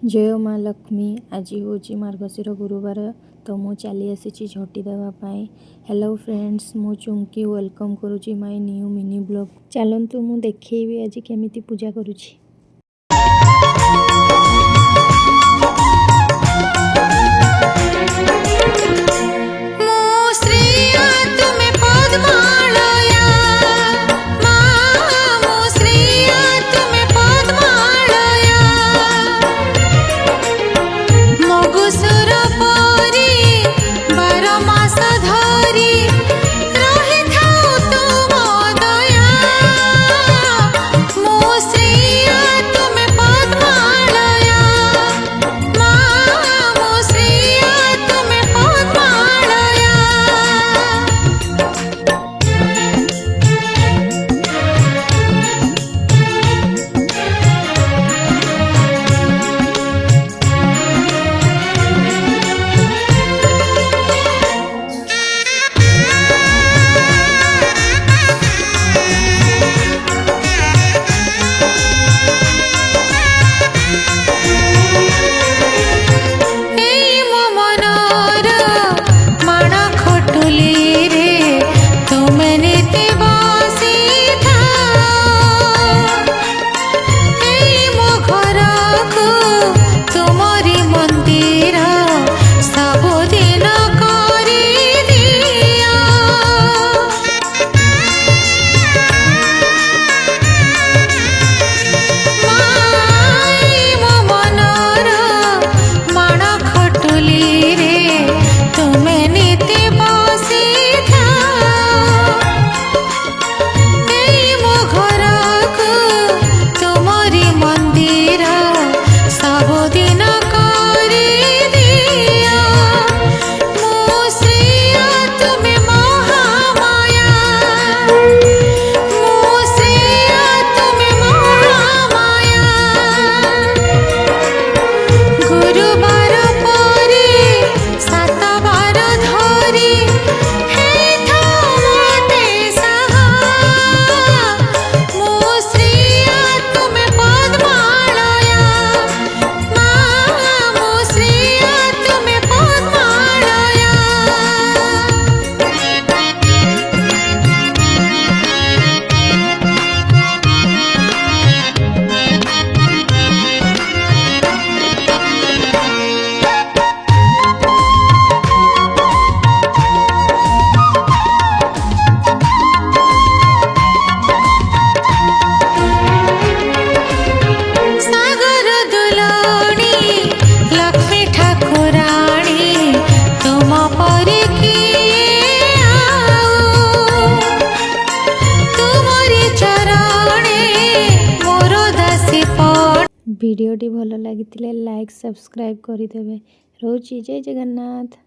जय माँ लक्ष्मी। आज हूँ मार्गशीर गुरुवार तो मु चली आसी झटी देवाई। हेलो फ्रेंड्स, मु चुमकी वेलकम करुँची माय न्यू मिनी ब्लॉग। चलतु मु देखी आज केमिति पूजा करुँची। भिडियोटी भल लगी लाइक सब्सक्राइब करदे। रोची जय जगन्नाथ।